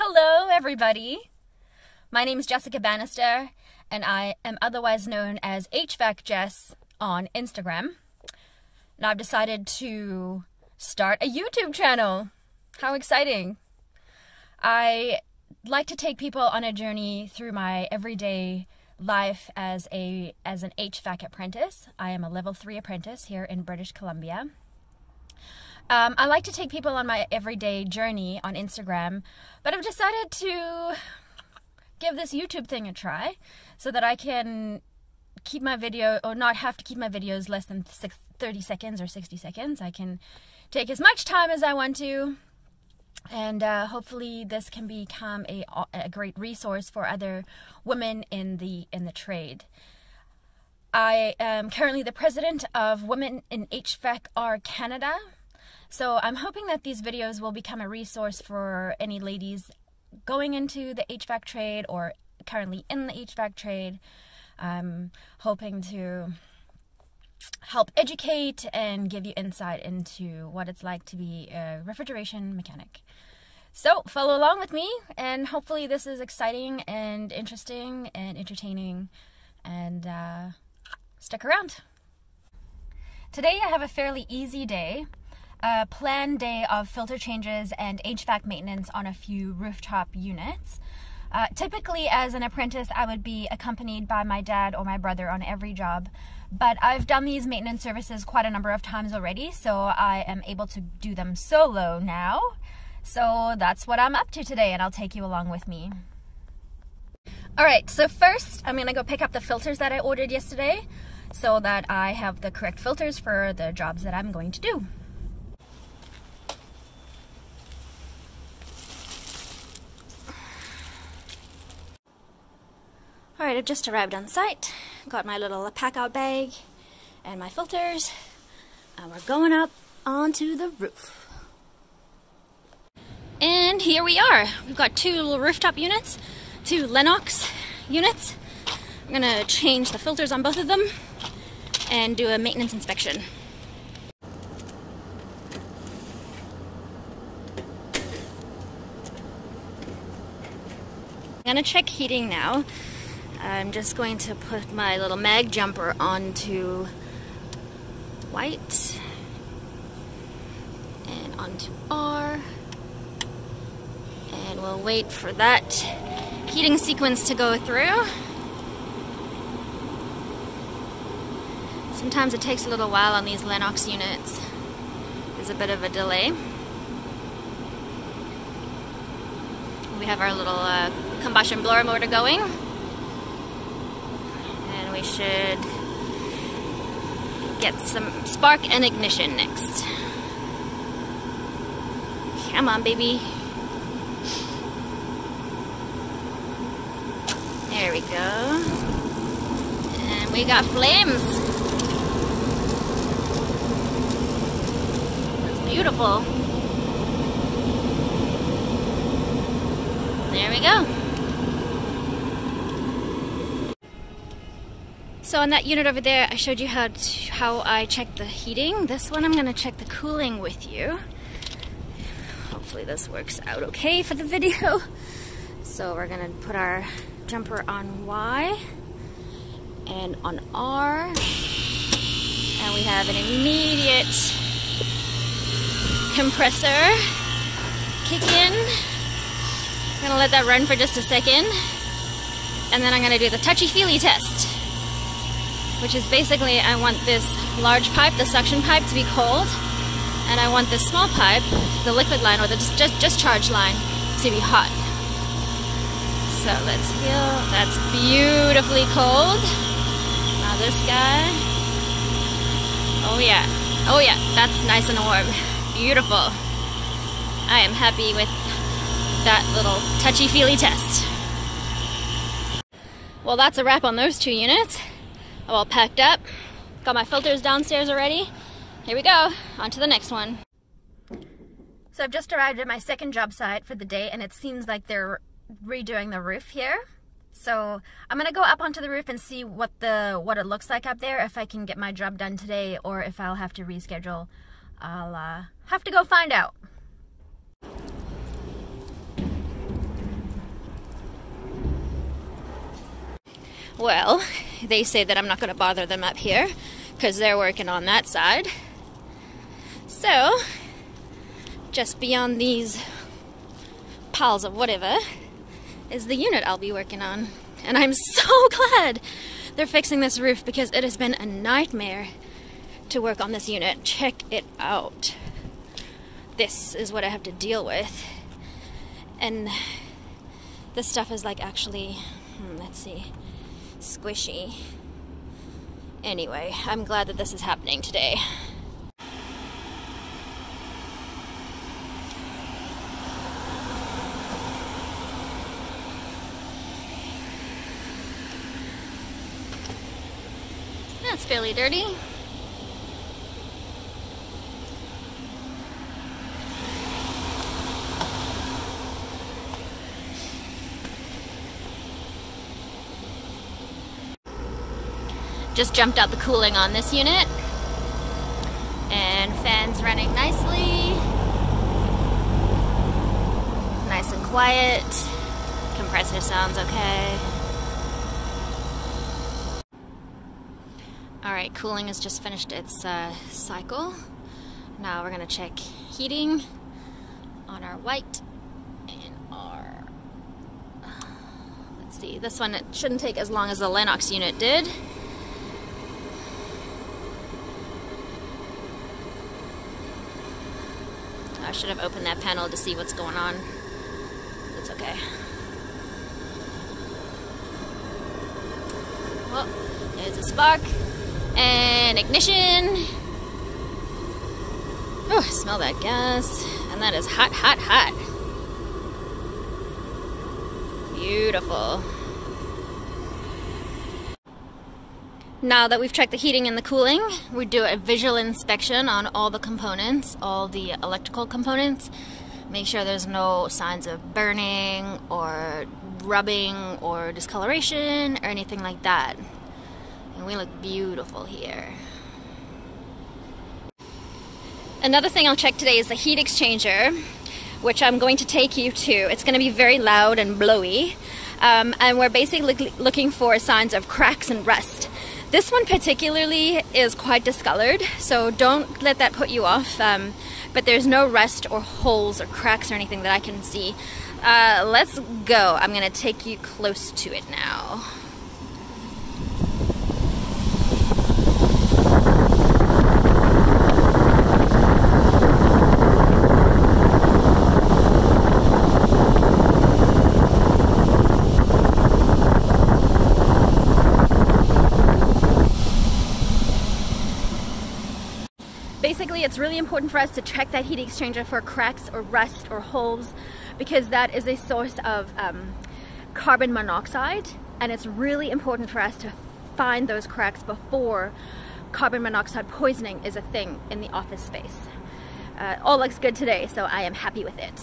Hello everybody! My name is Jessica Bannister and I am otherwise known as HVAC Jess on Instagram. Now I've decided to start a YouTube channel. How exciting! I like to take people on a journey through my everyday life as an HVAC apprentice. I am a level 3 apprentice here in British Columbia. I like to take people on my everyday journey on Instagram, but I've decided to give this YouTube thing a try so that I can keep my video, or not have to keep my videos less than 30 seconds or 60 seconds. I can take as much time as I want to, and hopefully this can become a great resource for other women in the trade. I am currently the president of Women in HVACR Canada. So I'm hoping that these videos will become a resource for any ladies going into the HVAC trade or currently in the HVAC trade. I'm hoping to help educate and give you insight into what it's like to be a refrigeration mechanic. So follow along with me, and hopefully this is exciting and interesting and entertaining, and stick around. Today I have a fairly easy day. A planned day of filter changes and HVAC maintenance on a few rooftop units. Typically as an apprentice I would be accompanied by my dad or my brother on every job, but I've done these maintenance services quite a number of times already, so I am able to do them solo now. So that's what I'm up to today, and I'll take you along with me. Alright, so first I'm gonna go pick up the filters that I ordered yesterday so that I have the correct filters for the jobs that I'm going to do. Alright, I've just arrived on site, got my little pack-out bag and my filters, and we're going up onto the roof. And here we are. We've got two little rooftop units, two Lennox units. I'm gonna change the filters on both of them and do a maintenance inspection. I'm gonna check heating now. I'm just going to put my little mag jumper onto white and onto R, and we'll wait for that heating sequence to go through. Sometimes it takes a little while on these Lennox units. There's a bit of a delay. We have our little combustion blower motor going. We should get some spark and ignition next. Come on, baby. There we go. And we got flames. That's beautiful. There we go. So on that unit over there, I showed you how I check the heating. This one I'm going to check the cooling with you. Hopefully this works out okay for the video. So we're going to put our jumper on Y and on R. And we have an immediate compressor kick in. I'm going to let that run for just a second. And then I'm going to do the touchy-feely test, which is basically I want this large pipe, the suction pipe, to be cold, and I want this small pipe, the liquid line or the discharge line, to be hot. So let's feel, that's beautifully cold. Now this guy, oh yeah, that's nice and warm. Beautiful. I am happy with that little touchy-feely test. Well, that's a wrap on those two units. I'm all packed up, got my filters downstairs already. Here we go, on to the next one. So I've just arrived at my second job site for the day, and it seems like they're redoing the roof here. So I'm gonna go up onto the roof and see what it looks like up there, if I can get my job done today or if I'll have to reschedule. I'll have to go find out. Well, they say that I'm not going to bother them up here because they're working on that side. So, just beyond these piles of whatever is the unit I'll be working on. And I'm so glad they're fixing this roof because it has been a nightmare to work on this unit. Check it out. This is what I have to deal with. And this stuff is like actually, let's see, squishy. Anyway, I'm glad that this is happening today. That's fairly dirty. Just jumped out the cooling on this unit, and fans running nicely. Nice and quiet. Compressor sounds okay. Alright, cooling has just finished its cycle. Now we're gonna check heating on our white and our, let's see, this one, it shouldn't take as long as the Lennox unit did. I should have opened that panel to see what's going on. It's okay. Well, there's a spark. And ignition. Oh, smell that gas. And that is hot, hot, hot. Beautiful. Now that we've checked the heating and the cooling, we do a visual inspection on all the components, all the electrical components. Make sure there's no signs of burning or rubbing or discoloration or anything like that. And we look beautiful here. Another thing I'll check today is the heat exchanger, which I'm going to take you to. It's going to be very loud and blowy. And we're basically looking for signs of cracks and rust. This one particularly is quite discolored, so don't let that put you off. But there's no rust or holes or cracks or anything that I can see. Let's go. I'm going to take you close to it now. Basically, it's really important for us to check that heat exchanger for cracks or rust or holes because that is a source of carbon monoxide, and it's really important for us to find those cracks before carbon monoxide poisoning is a thing in the office space. All looks good today, so I am happy with it.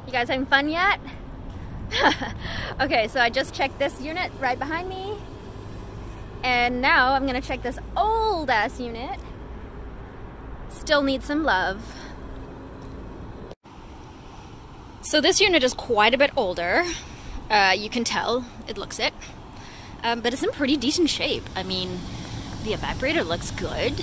You guys having fun yet? Okay, so I just checked this unit right behind me, and now I'm gonna check this old ass unit. Still needs some love. So this unit is quite a bit older. You can tell, it looks it. But it's in pretty decent shape. I mean, the evaporator looks good.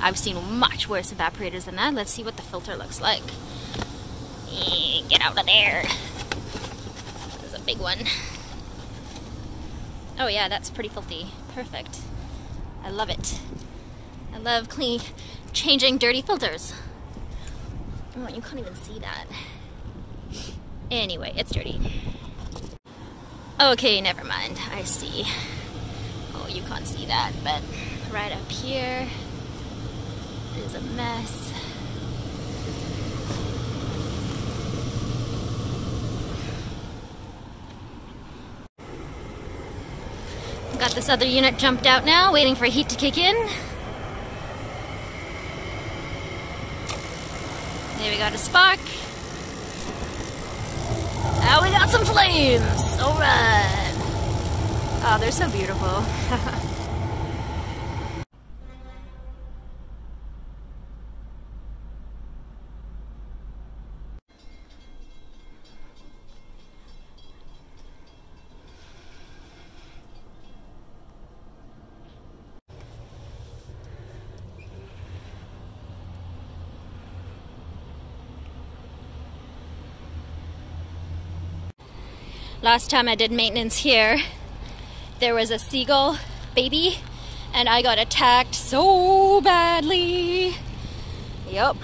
I've seen much worse evaporators than that. Let's see what the filter looks like. Get out of there. There's a big one. Oh yeah, that's pretty filthy. Perfect. I love it. I love changing dirty filters. Oh, you can't even see that. Anyway, it's dirty. Okay, never mind. I see. Oh, you can't see that, but right up here is a mess. Got this other unit jumped out now, waiting for heat to kick in. There we got a spark. Now we got some flames. All right. Oh, they're so beautiful. Last time I did maintenance here, there was a seagull baby and I got attacked so badly. Yep.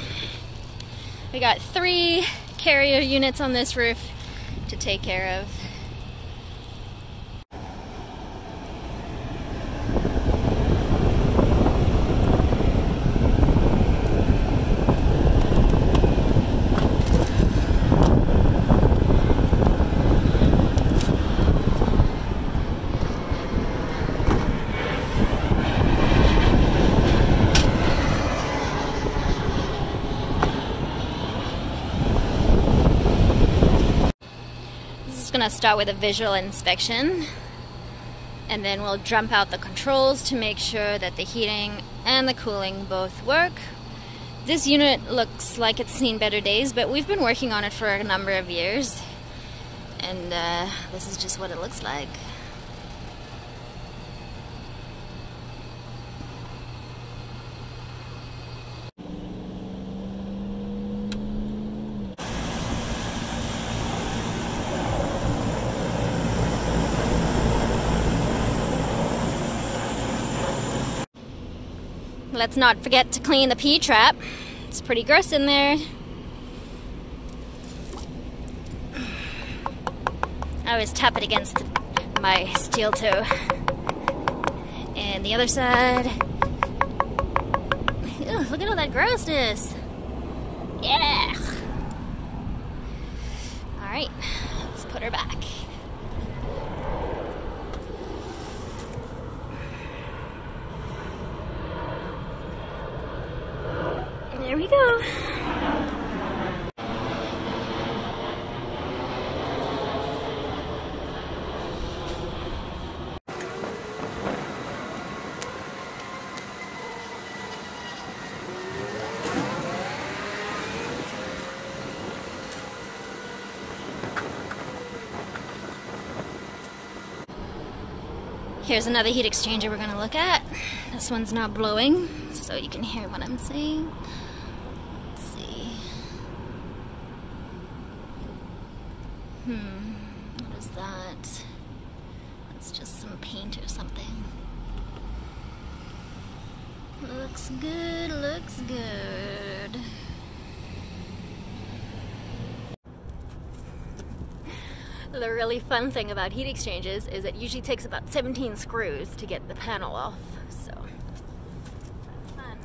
We got 3 carrier units on this roof to take care of. Gonna start with a visual inspection, and then we'll jump out the controls to make sure that the heating and the cooling both work. This unit looks like it's seen better days, but we've been working on it for a number of years, and this is just what it looks like. Let's not forget to clean the P-trap. It's pretty gross in there. I always tap it against my steel toe. And the other side. Ew, look at all that grossness. Yeah. All right, let's put her back. There we go. Here's another heat exchanger we're gonna look at. This one's not blowing, so you can hear what I'm saying. What is that? That's just some paint or something. Looks good, looks good. The really fun thing about heat exchangers is it usually takes about 17 screws to get the panel off, so fun.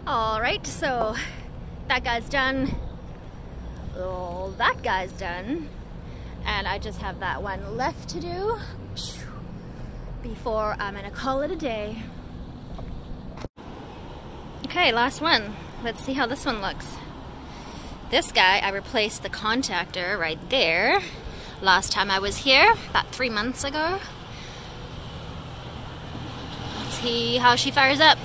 Alright, so that guy's done. Well, that guy's done. And I just have that one left to do before I'm gonna call it a day. Okay, last one. Let's see how this one looks. This guy, I replaced the contactor right there last time I was here, about 3 months ago. Let's see how she fires up.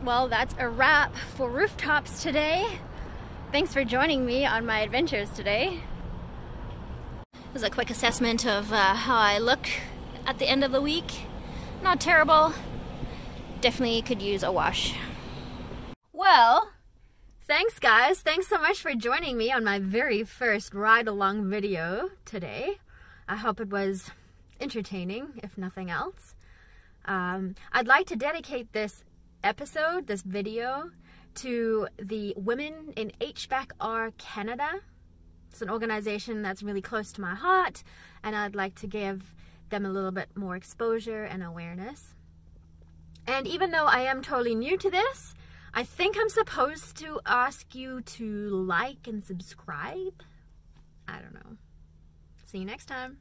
Well, that's a wrap for rooftops today. Thanks for joining me on my adventures today. This is a quick assessment of how I look at the end of the week. Not terrible. Definitely could use a wash. Well, thanks guys. Thanks so much for joining me on my very first ride-along video today. I hope it was entertaining, if nothing else. I'd like to dedicate this video to the Women in HVACR Canada. It's an organization that's really close to my heart, and I'd like to give them a little bit more exposure and awareness. And even though I am totally new to this, I think I'm supposed to ask you to like and subscribe. I don't know. See you next time.